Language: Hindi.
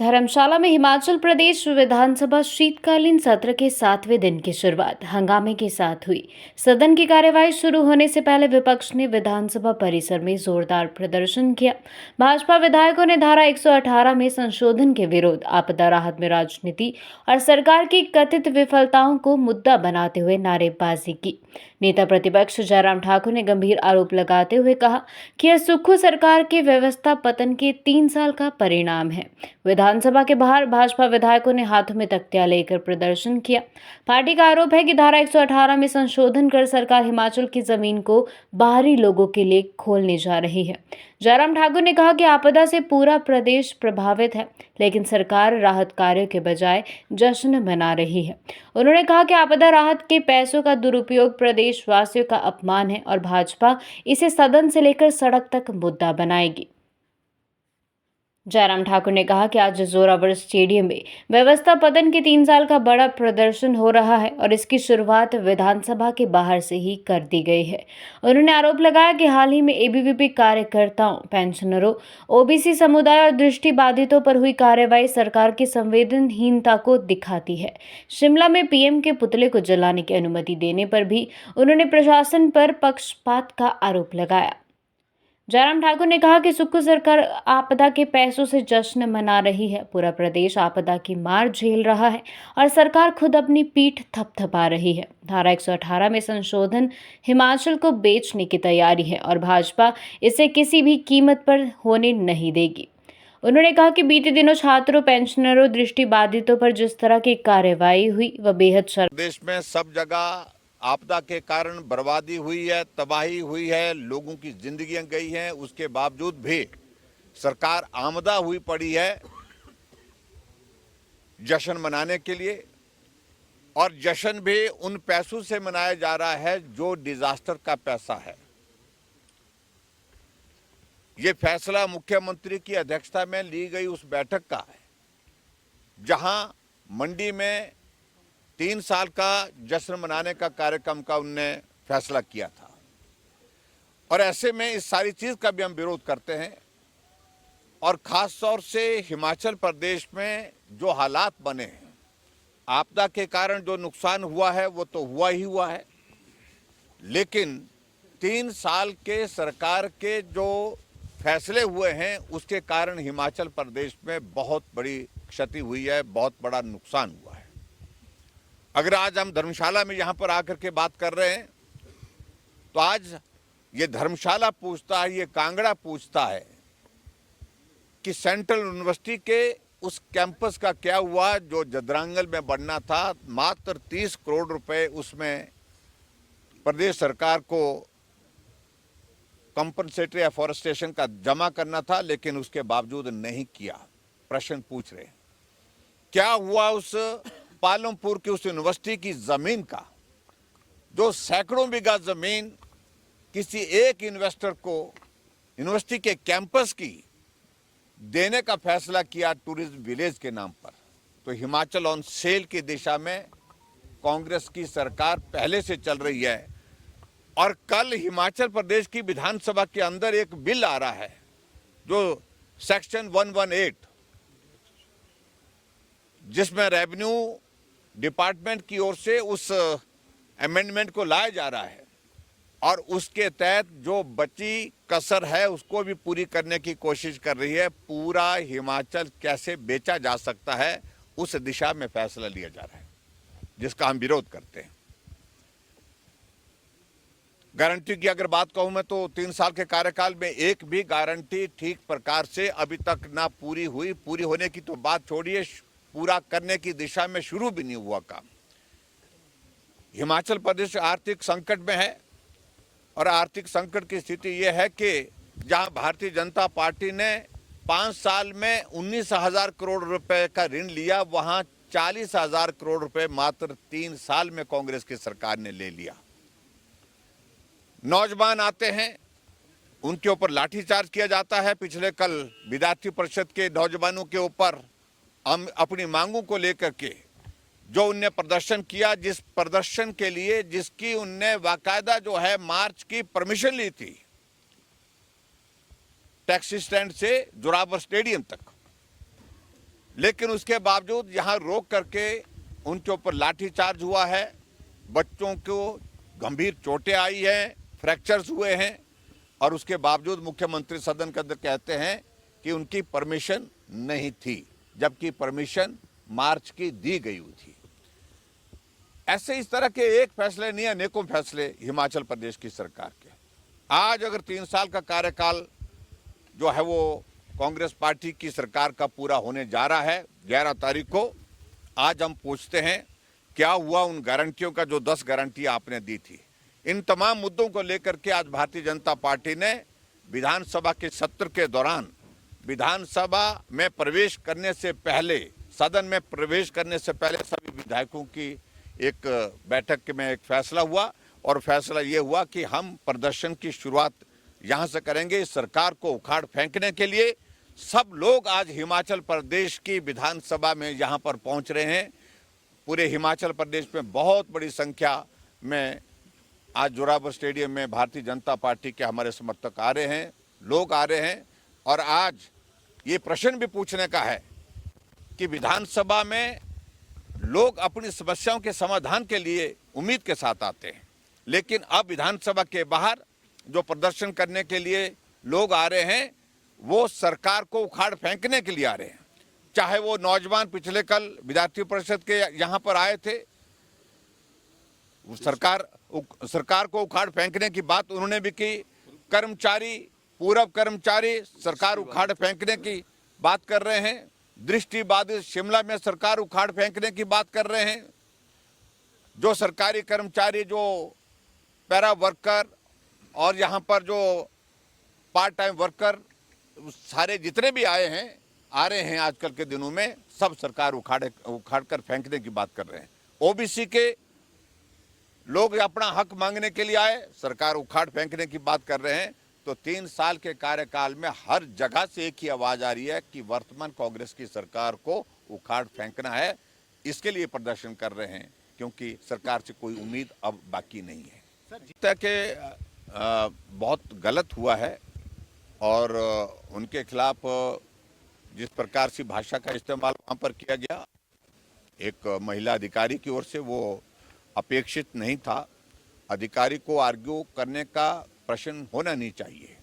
धर्मशाला में हिमाचल प्रदेश विधानसभा शीतकालीन सत्र के 7वें दिन की शुरुआत हंगामे के साथ हुई। सदन की कार्यवाही शुरू होने से पहले विपक्ष ने विधानसभा परिसर में जोरदार प्रदर्शन किया। भाजपा विधायकों ने धारा 118 में संशोधन के विरोध, आपदा राहत में राजनीति और सरकार की कथित विफलताओं को मुद्दा बनाते हुए नारेबाजी की। नेता प्रतिपक्ष जयराम ठाकुर ने गंभीर आरोप लगाते हुए कहा कि यह सुक्खू सरकार के व्यवस्था पतन के 3 साल का परिणाम है। विधानसभा के बाहर भाजपा विधायकों ने हाथों में तख्तियां लेकर प्रदर्शन किया। पार्टी का आरोप है कि धारा 118 में संशोधन कर सरकार हिमाचल की जमीन को बाहरी लोगों के लिए खोलने जा रही है। जयराम ठाकुर ने कहा कि आपदा से पूरा प्रदेश प्रभावित है, लेकिन सरकार राहत कार्यों के बजाय जश्न मना रही है। उन्होंने कहा कि आपदा राहत के पैसों का दुरुपयोग प्रदेशवासियों का अपमान है और भाजपा इसे सदन से लेकर सड़क तक मुद्दा बनाएगी। जयराम ठाकुर ने कहा कि आज जोरावर स्टेडियम में व्यवस्था पतन के 3 साल का बड़ा प्रदर्शन हो रहा है और इसकी शुरुआत विधानसभा के बाहर से ही कर दी गई है। उन्होंने आरोप लगाया कि हाल ही में एबीवीपी कार्यकर्ताओं, पेंशनरों, ओबीसी समुदाय और दृष्टिबाधितों पर हुई कार्रवाई सरकार की संवेदनहीनता को दिखाती है। शिमला में पीएम के पुतले को जलाने की अनुमति देने पर भी उन्होंने प्रशासन पर पक्षपात का आरोप लगाया। जयराम ठाकुर ने कहा कि सुक्खू सरकार आपदा के पैसों से जश्न मना रही है। पूरा प्रदेश आपदा की मार झेल रहा है और सरकार खुद अपनी पीठ थपथपा रही है। धारा 118 में संशोधन हिमाचल को बेचने की तैयारी है और भाजपा इसे किसी भी कीमत पर होने नहीं देगी। उन्होंने कहा कि बीते दिनों छात्रों, पेंशनरों, दृष्टिबाधितों पर जिस तरह की कार्रवाई हुई वह बेहद देश में सब जगह आपदा के कारण बर्बादी हुई है, तबाही हुई है, लोगों की जिंदगियां गई हैं। उसके बावजूद भी सरकार आमदा हुई पड़ी है जश्न मनाने के लिए, और जश्न भी उन पैसों से मनाया जा रहा है जो डिजास्टर का पैसा है। ये फैसला मुख्यमंत्री की अध्यक्षता में ली गई उस बैठक का है जहां मंडी में 3 साल का जश्न मनाने का कार्यक्रम का उनने फैसला किया था। और ऐसे में इस सारी चीज का भी हम विरोध करते हैं, और खास तौर से हिमाचल प्रदेश में जो हालात बने हैं, आपदा के कारण जो नुकसान हुआ है वो तो हुआ ही हुआ है, लेकिन 3 साल के सरकार के जो फैसले हुए हैं उसके कारण हिमाचल प्रदेश में बहुत बड़ी क्षति हुई है, बहुत बड़ा नुकसान हुआ है। अगर आज हम धर्मशाला में यहाँ पर आकर के बात कर रहे हैं तो आज ये धर्मशाला पूछता है, ये कांगड़ा पूछता है कि सेंट्रल यूनिवर्सिटी के उस कैंपस का क्या हुआ जो जदरांगल में बनना था। मात्र 30 करोड़ रुपए उसमें प्रदेश सरकार को कंपनसेटरी एफॉरेस्टेशन का जमा करना था, लेकिन उसके बावजूद नहीं किया। प्रश्न पूछ रहे हैं क्या हुआ उस पालमपुर की उस यूनिवर्सिटी की जमीन का, जो सैकड़ों बीघा जमीन किसी एक इन्वेस्टर को यूनिवर्सिटी के कैंपस की देने का फैसला किया टूरिज्म विलेज के नाम पर। तो हिमाचल ऑन सेल की दिशा में कांग्रेस की सरकार पहले से चल रही है, और कल हिमाचल प्रदेश की विधानसभा के अंदर एक बिल आ रहा है जो सेक्शन 118, जिसमें रेवेन्यू डिपार्टमेंट की ओर से उस अमेंडमेंट को लाया जा रहा है, और उसके तहत जो बची कसर है उसको भी पूरी करने की कोशिश कर रही है। पूरा हिमाचल कैसे बेचा जा सकता है उस दिशा में फैसला लिया जा रहा है, जिसका हम विरोध करते हैं। गारंटी की अगर बात कहूं मैं तो 3 साल के कार्यकाल में एक भी गारंटी ठीक प्रकार से अभी तक ना पूरी हुई। पूरी होने की तो बात छोड़िए, पूरा करने की दिशा में शुरू भी नहीं हुआ काम। हिमाचल प्रदेश आर्थिक संकट में है, और आर्थिक संकट की स्थिति यह है कि जहां भारतीय जनता पार्टी ने 5 साल में 19,000 करोड़ रुपए का ऋण लिया, वहां 40,000 करोड़ रुपए मात्र 3 साल में कांग्रेस की सरकार ने ले लिया। नौजवान आते हैं, उनके ऊपर लाठीचार्ज किया जाता है। पिछले कल विद्यार्थी परिषद के नौजवानों के ऊपर हम अपनी मांगों को लेकर के जो उनने प्रदर्शन किया, जिस प्रदर्शन के लिए जिसकी उनने बाकायदा जो है मार्च की परमिशन ली थी, टैक्सी स्टैंड से जोरावर स्टेडियम तक, लेकिन उसके बावजूद यहाँ रोक करके उनके ऊपर लाठीचार्ज हुआ है, बच्चों को गंभीर चोटें आई हैं, फ्रैक्चर्स हुए हैं, और उसके बावजूद मुख्यमंत्री सदन के अंदर कहते हैं कि उनकी परमिशन नहीं थी, जबकि परमिशन मार्च की दी गई हुई थी। ऐसे इस तरह के एक फैसले नहीं, अनेकों फैसले हिमाचल प्रदेश की सरकार के। आज अगर 3 साल का कार्यकाल जो है वो कांग्रेस पार्टी की सरकार का पूरा होने जा रहा है 11 तारीख को, आज हम पूछते हैं क्या हुआ उन गारंटियों का जो 10 गारंटी आपने दी थी। इन तमाम मुद्दों को लेकर के आज भारतीय जनता पार्टी ने विधानसभा के सत्र के दौरान विधानसभा में प्रवेश करने से पहले, सदन में प्रवेश करने से पहले सभी विधायकों की एक बैठक में एक फैसला हुआ, और फैसला ये हुआ कि हम प्रदर्शन की शुरुआत यहाँ से करेंगे। सरकार को उखाड़ फेंकने के लिए सब लोग आज हिमाचल प्रदेश की विधानसभा में यहाँ पर पहुँच रहे हैं। पूरे हिमाचल प्रदेश में बहुत बड़ी संख्या में आज जोरावर स्टेडियम में भारतीय जनता पार्टी के हमारे समर्थक आ रहे हैं, लोग आ रहे हैं, और आज ये प्रश्न भी पूछने का है कि विधानसभा में लोग अपनी समस्याओं के समाधान के लिए उम्मीद के साथ आते हैं, लेकिन अब विधानसभा के बाहर जो प्रदर्शन करने के लिए लोग आ रहे हैं वो सरकार को उखाड़ फेंकने के लिए आ रहे हैं। चाहे वो नौजवान पिछले कल विद्यार्थी परिषद के यहाँ पर आए थे, सरकार को उखाड़ फेंकने की बात उन्होंने भी की। कर्मचारी, पूर्व कर्मचारी सरकार उखाड़ फेंकने की बात कर रहे हैं। दृष्टिबाधित शिमला में सरकार उखाड़ फेंकने की बात कर रहे हैं। जो सरकारी कर्मचारी, जो पैरा वर्कर और यहाँ पर जो पार्ट टाइम वर्कर, सारे जितने भी आए हैं, आ रहे हैं आजकल के दिनों में, सब सरकार उखाड़ कर फेंकने की बात कर रहे हैं। ओबीसी के लोग अपना हक मांगने के लिए आए, सरकार उखाड़ फेंकने की बात कर रहे हैं। तो 3 साल के कार्यकाल में हर जगह से एक ही आवाज आ रही है कि वर्तमान कांग्रेस की सरकार को उखाड़ फेंकना है। इसके लिए प्रदर्शन कर रहे हैं, क्योंकि सरकार से कोई उम्मीद अब बाकी नहीं है। सर के बहुत गलत हुआ है, और उनके खिलाफ जिस प्रकार से भाषा का इस्तेमाल वहाँ पर किया गया एक महिला अधिकारी की ओर से, वो अपेक्षित नहीं था। अधिकारी को आर्ग्यू करने का प्रश्न होना नहीं चाहिए।